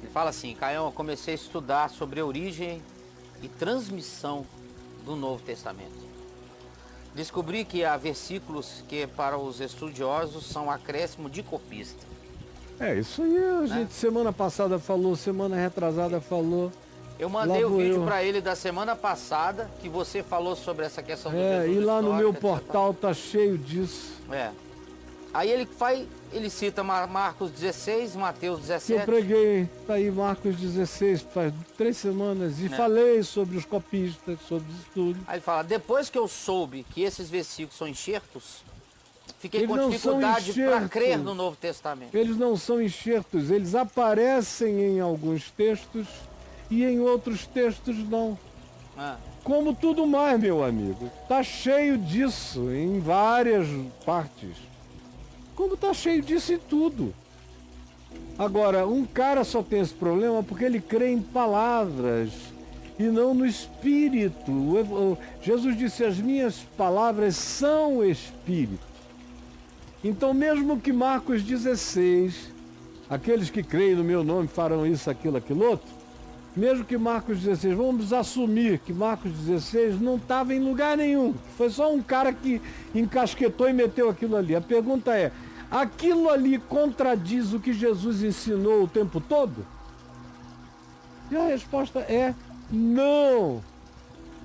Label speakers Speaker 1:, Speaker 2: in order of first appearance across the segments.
Speaker 1: Ele fala assim: Caião, eu comecei a estudar sobre a origem e transmissão do Novo Testamento. Descobri que há versículos que para os estudiosos são acréscimo de copista.
Speaker 2: Isso aí a gente semana passada falou, semana retrasada falou.
Speaker 1: Eu mandei o vídeo para ele da semana passada, que você falou sobre essa questão do Jesus
Speaker 2: e lá no meu
Speaker 1: etc.
Speaker 2: portal tá cheio disso.
Speaker 1: Aí ele cita Marcos 16, Mateus 17.
Speaker 2: Eu preguei, tá aí Marcos 16, faz 3 semanas, e falei sobre os copistas, sobre isso tudo.
Speaker 1: Aí ele fala: depois que eu soube que esses versículos são enxertos, fiquei
Speaker 2: Eles
Speaker 1: com
Speaker 2: não
Speaker 1: dificuldade
Speaker 2: são
Speaker 1: para
Speaker 2: enxertos.
Speaker 1: crer no Novo Testamento.
Speaker 2: Eles não são enxertos, eles aparecem em alguns textos e em outros textos não. Como tudo mais, meu amigo. Tá cheio disso em várias partes. Como tá cheio disso em tudo. Agora, um cara só tem esse problema porque ele crê em palavras e não no Espírito. Jesus disse: as minhas palavras são Espírito. Então, mesmo que Marcos 16, aqueles que creem no meu nome farão isso, aquilo, aquilo outro, mesmo que Marcos 16, vamos assumir que Marcos 16 não estava em lugar nenhum. Foi só um cara que encasquetou e meteu aquilo ali. A pergunta é: aquilo ali contradiz o que Jesus ensinou o tempo todo? E a resposta é não.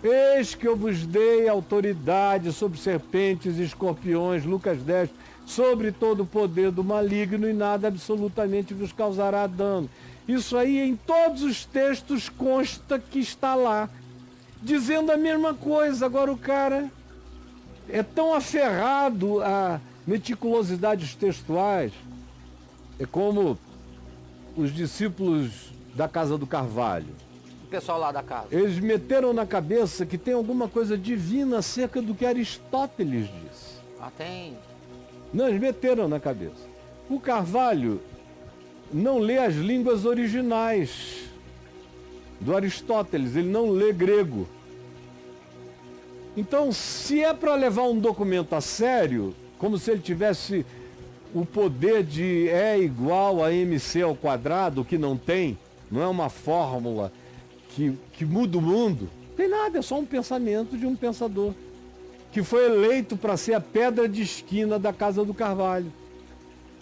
Speaker 2: Eis que eu vos dei autoridade sobre serpentes e escorpiões, Lucas 10, sobre todo o poder do maligno, e nada absolutamente vos causará dano. Isso aí em todos os textos consta que está lá, dizendo a mesma coisa. Agora o cara é tão aferrado a meticulosidades textuais. É como os discípulos da Casa do Carvalho.
Speaker 1: O pessoal lá da casa.
Speaker 2: Eles meteram na cabeça que tem alguma coisa divina acerca do que Aristóteles disse.
Speaker 1: Tem.
Speaker 2: Não, eles meteram na cabeça. O Carvalho não lê as línguas originais do Aristóteles, ele não lê grego. Então, se é para levar um documento a sério, como se ele tivesse o poder de E igual a MC ao quadrado, que não tem, não é uma fórmula que muda o mundo, tem nada, é só um pensamento de um pensador que foi eleito para ser a pedra de esquina da Casa do Carvalho.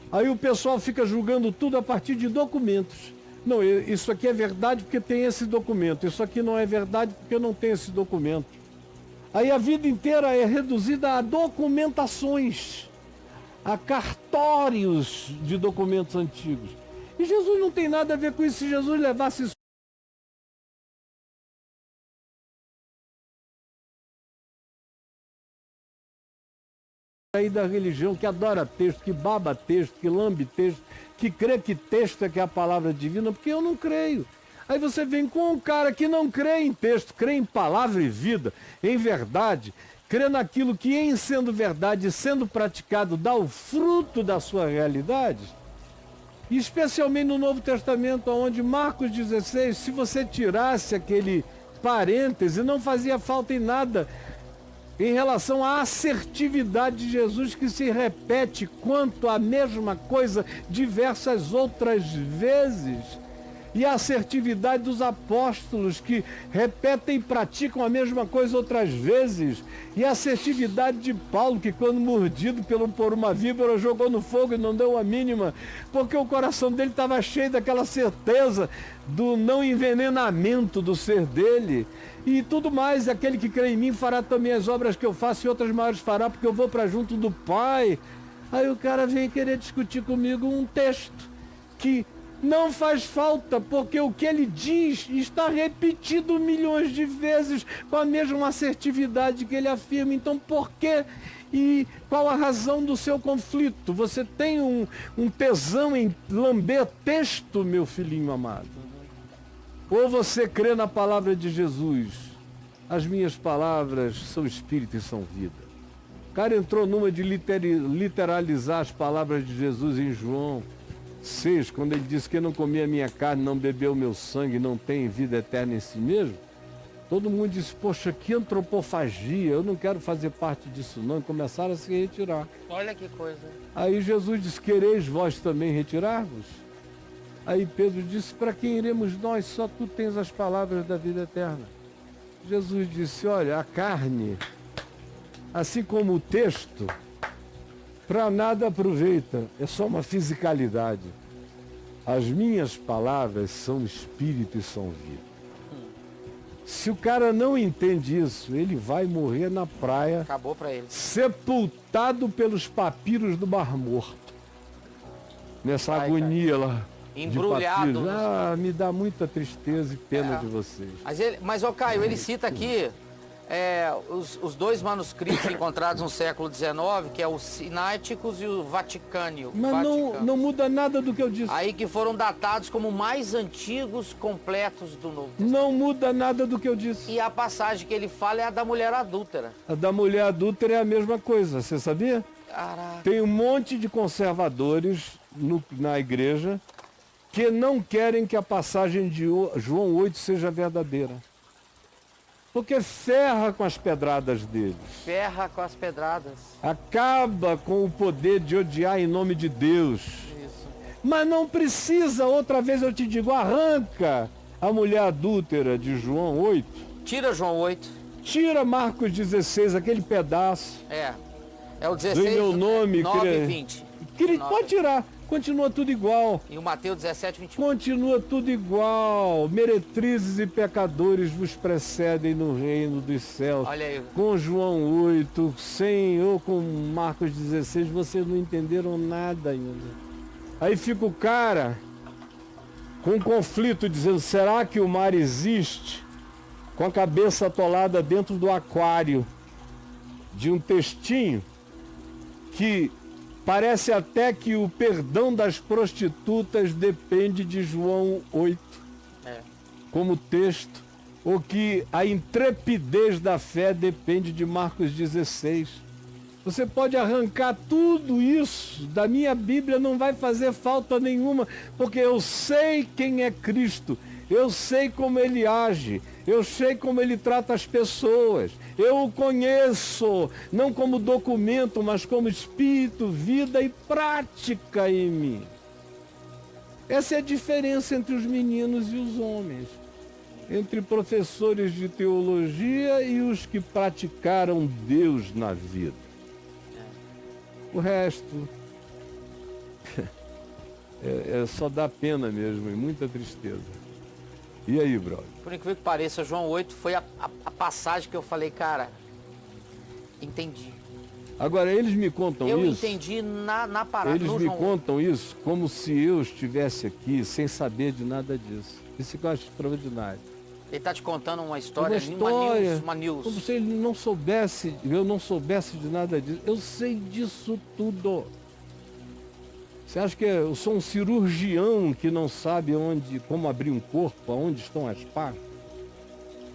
Speaker 2: Aí o pessoal fica julgando tudo a partir de documentos. Não, isso aqui é verdade porque tem esse documento, isso aqui não é verdade porque não tem esse documento. Aí a vida inteira é reduzida a documentações, a cartórios de documentos antigos. E Jesus não tem nada a ver com isso. Se Jesus levasse isso aí da religião, que adora texto, que baba texto, que lambe texto, que crê que texto é que é a palavra divina, porque eu não creio. Aí você vem com um cara que não crê em texto, crê em palavra e vida, em verdade, crê naquilo que, em sendo verdade e sendo praticado, dá o fruto da sua realidade. E especialmente no Novo Testamento, onde Marcos 16, se você tirasse aquele parêntese, não fazia falta em nada em relação à assertividade de Jesus, que se repete quanto a mesma coisa diversas outras vezes. E a assertividade dos apóstolos, que repetem e praticam a mesma coisa outras vezes. E a assertividade de Paulo, que quando mordido por uma víbora, jogou no fogo e não deu a mínima, porque o coração dele estava cheio daquela certeza do não envenenamento do ser dele. E tudo mais, aquele que crê em mim fará também as obras que eu faço e outras maiores fará, porque eu vou para junto do Pai. Aí o cara vem querer discutir comigo um texto que não faz falta, porque o que ele diz está repetido milhões de vezes com a mesma assertividade que ele afirma. Então, por quê? E qual a razão do seu conflito? Você tem um tesão em lamber texto, meu filhinho amado? Ou você crê na palavra de Jesus? As minhas palavras são espírito e são vida. O cara entrou numa de literalizar as palavras de Jesus em João 6, quando ele disse que não comia a minha carne, não bebeu o meu sangue, não tem vida eterna em si mesmo. Todo mundo disse: poxa, que antropofagia, eu não quero fazer parte disso não, e começaram a se retirar.
Speaker 1: Olha que coisa.
Speaker 2: Aí Jesus disse: quereis vós também retirar-vos? Aí Pedro disse, para quem iremos nós? Só tu tens as palavras da vida eterna. Jesus disse, olha, a carne, assim como o texto, para nada aproveita, é só uma fisicalidade. As minhas palavras são espírito e são vida. Se o cara não entende isso, ele vai morrer na praia.
Speaker 1: Acabou para ele.
Speaker 2: Sepultado pelos papiros do Mar Morto. Nessa agonia lá.
Speaker 1: Embrulhado.
Speaker 2: Me dá muita tristeza e pena de vocês.
Speaker 1: Mas ô Caio, ele cita aqui os dois manuscritos encontrados no século XIX, que é os Sináiticos e o Vaticânio.
Speaker 2: Mas não muda nada do que eu disse.
Speaker 1: Aí que foram datados como mais antigos completos do Novo Testamento.
Speaker 2: Não muda nada do que eu disse.
Speaker 1: E a passagem que ele fala é a da mulher adúltera.
Speaker 2: A da mulher adúltera é a mesma coisa, você sabia?
Speaker 1: Caraca.
Speaker 2: Tem um monte de conservadores na igreja que não querem que a passagem de João 8 seja verdadeira. Porque ferra com as pedradas deles.
Speaker 1: Ferra com as pedradas.
Speaker 2: Acaba com o poder de odiar em nome de Deus.
Speaker 1: Isso.
Speaker 2: Mas não precisa, outra vez eu te digo, arranca a mulher adúltera de João 8.
Speaker 1: Tira João 8.
Speaker 2: Tira Marcos 16, aquele pedaço.
Speaker 1: É o 16,
Speaker 2: do meu nome,
Speaker 1: 9 e 20.
Speaker 2: Pode tirar, continua tudo igual.
Speaker 1: E o Mateus 17, 21.
Speaker 2: Continua tudo igual. Meretrizes e pecadores vos precedem no reino dos céus.
Speaker 1: Olha aí.
Speaker 2: Com João 8, ou com Marcos 16, vocês não entenderam nada ainda. Aí fica o cara com um conflito dizendo, será que o mar existe? Com a cabeça atolada dentro do aquário de um textinho que parece até que o perdão das prostitutas depende de João 8, como texto, ou que a intrepidez da fé depende de Marcos 16. Você pode arrancar tudo isso da minha Bíblia, não vai fazer falta nenhuma, porque eu sei quem é Cristo, eu sei como ele age, eu sei como ele trata as pessoas, eu o conheço, não como documento, mas como espírito, vida e prática em mim. Essa é a diferença entre os meninos e os homens, entre professores de teologia e os que praticaram Deus na vida. O resto só dá pena mesmo e muita tristeza. E aí, brother?
Speaker 1: Por incrível que pareça, João 8 foi a passagem que eu falei, cara, entendi.
Speaker 2: Agora, eles me contam
Speaker 1: eu
Speaker 2: isso...
Speaker 1: Eu entendi na parada.
Speaker 2: Eles me contam isso como se eu estivesse aqui sem saber de nada disso. Isso que eu acho extraordinário.
Speaker 1: Ele está te contando uma história, uma news.
Speaker 2: Como se ele não soubesse, eu não soubesse de nada disso. Eu sei disso tudo. Você acha que eu sou um cirurgião que não sabe como abrir um corpo, aonde estão as partes?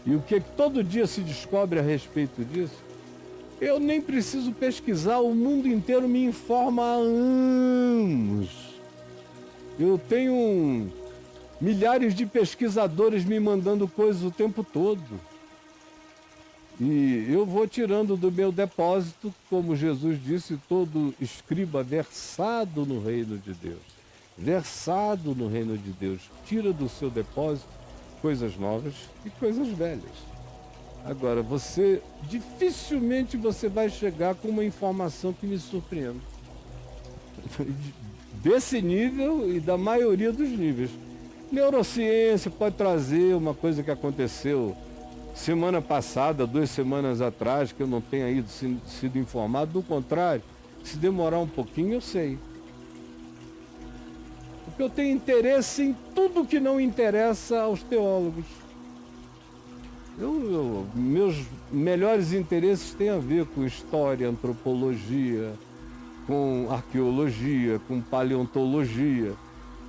Speaker 2: E o que todo dia se descobre a respeito disso? Eu nem preciso pesquisar, o mundo inteiro me informa há anos. Eu tenho milhares de pesquisadores me mandando coisas o tempo todo. E eu vou tirando do meu depósito, como Jesus disse, todo escriba versado no reino de Deus. Versado no reino de Deus. Tira do seu depósito coisas novas e coisas velhas. Agora, dificilmente você vai chegar com uma informação que me surpreenda. Desse nível e da maioria dos níveis. Neurociência pode trazer uma coisa que aconteceu semana passada, 2 semanas atrás, que eu não tenha sido informado. Do contrário, se demorar um pouquinho, eu sei. Porque eu tenho interesse em tudo que não interessa aos teólogos. Meus melhores interesses têm a ver com história, antropologia, com arqueologia, com paleontologia,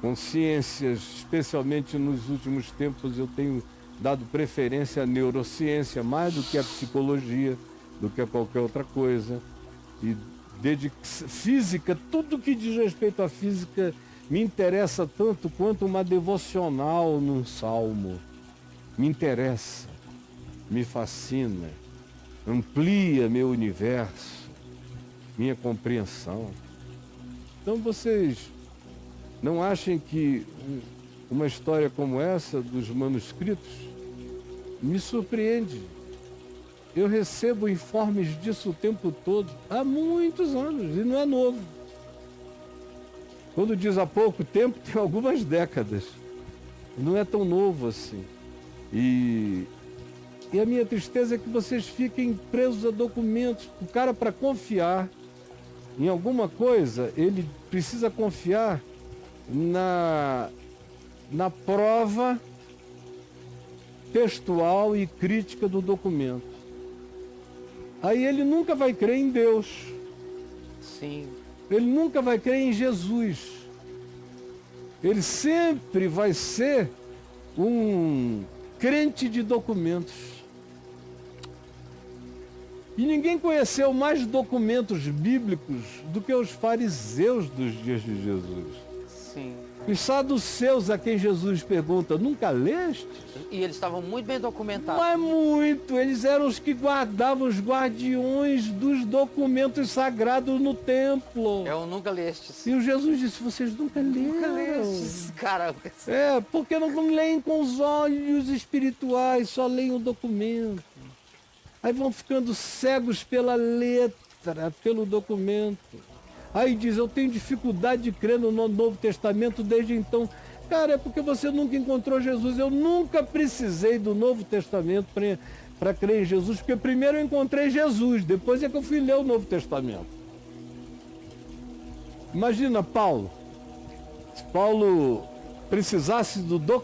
Speaker 2: com ciências, especialmente nos últimos tempos eu tenho dado preferência à neurociência, mais do que à psicologia, do que a qualquer outra coisa. E física, tudo que diz respeito à física me interessa tanto quanto uma devocional num salmo. Me interessa, me fascina, amplia meu universo, minha compreensão. Então vocês não achem que uma história como essa dos manuscritos me surpreende. Eu recebo informes disso o tempo todo, há muitos anos, e não é novo. Quando diz há pouco tempo, tem algumas décadas. Não é tão novo assim. E a minha tristeza é que vocês fiquem presos a documentos. O cara, para confiar em alguma coisa, ele precisa confiar na prova textual e crítica do documento. Aí ele nunca vai crer em Deus.
Speaker 1: Sim.
Speaker 2: Ele nunca vai crer em Jesus. Ele sempre vai ser um crente de documentos. E ninguém conheceu mais documentos bíblicos do que os fariseus dos dias de Jesus.
Speaker 1: Sim.
Speaker 2: Os saduceus a quem Jesus pergunta, nunca leste?
Speaker 1: E eles estavam muito bem documentados.
Speaker 2: Mas muito, eles eram os que guardavam, os guardiões dos documentos sagrados no templo.
Speaker 1: Eu nunca lestes.
Speaker 2: E o Jesus disse, vocês nunca leram.
Speaker 1: Nunca lestes, caramba.
Speaker 2: É, porque não leem com os olhos espirituais, só leem o documento. Aí vão ficando cegos pela letra, pelo documento. Aí diz, eu tenho dificuldade de crer no Novo Testamento desde então. Cara, é porque você nunca encontrou Jesus. Eu nunca precisei do Novo Testamento para crer em Jesus, porque primeiro eu encontrei Jesus, depois é que eu fui ler o Novo Testamento. Imagina Paulo. Se Paulo precisasse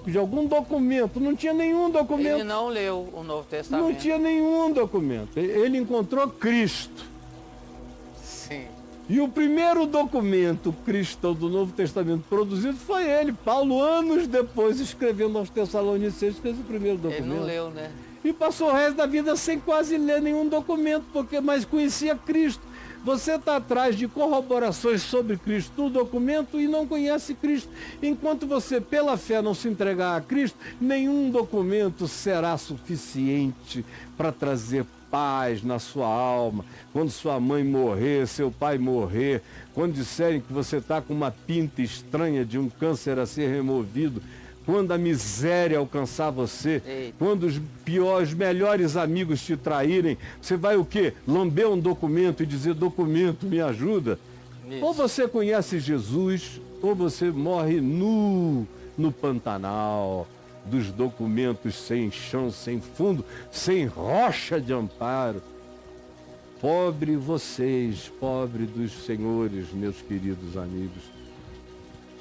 Speaker 2: de algum documento, não tinha nenhum documento.
Speaker 1: Ele não leu o Novo Testamento.
Speaker 2: Não tinha nenhum documento. Ele encontrou Cristo.
Speaker 1: Sim.
Speaker 2: E o primeiro documento cristão do Novo Testamento produzido foi ele, Paulo, anos depois, escrevendo aos Tessalonicenses, fez o primeiro documento.
Speaker 1: Ele não leu, né?
Speaker 2: E passou o resto da vida sem quase ler nenhum documento, mas conhecia Cristo. Você está atrás de corroborações sobre Cristo no documento e não conhece Cristo. Enquanto você, pela fé, não se entregar a Cristo, nenhum documento será suficiente para trazer paz na sua alma. Quando sua mãe morrer, seu pai morrer, quando disserem que você está com uma pinta estranha de um câncer a ser removido, quando a miséria alcançar você,
Speaker 1: Eita.
Speaker 2: quando os melhores amigos te traírem, você vai o quê? Lamber um documento e dizer, documento, me ajuda?
Speaker 1: Isso.
Speaker 2: Ou você conhece Jesus, ou você morre nu no Pantanal dos documentos sem chão, sem fundo, sem rocha de amparo. Pobre vocês, pobre dos senhores, meus queridos amigos,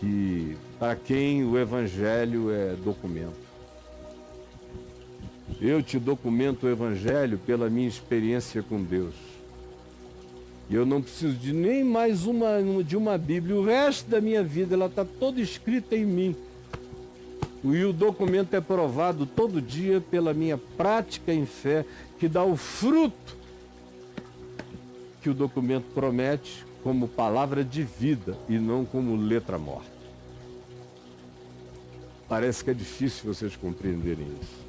Speaker 2: que para quem o Evangelho é documento. Eu te documento o Evangelho pela minha experiência com Deus. E eu não preciso de nem mais de uma Bíblia. O resto da minha vida, ela está toda escrita em mim. E o documento é provado todo dia pela minha prática em fé, que dá o fruto que o documento promete como palavra de vida e não como letra morta. Parece que é difícil vocês compreenderem isso.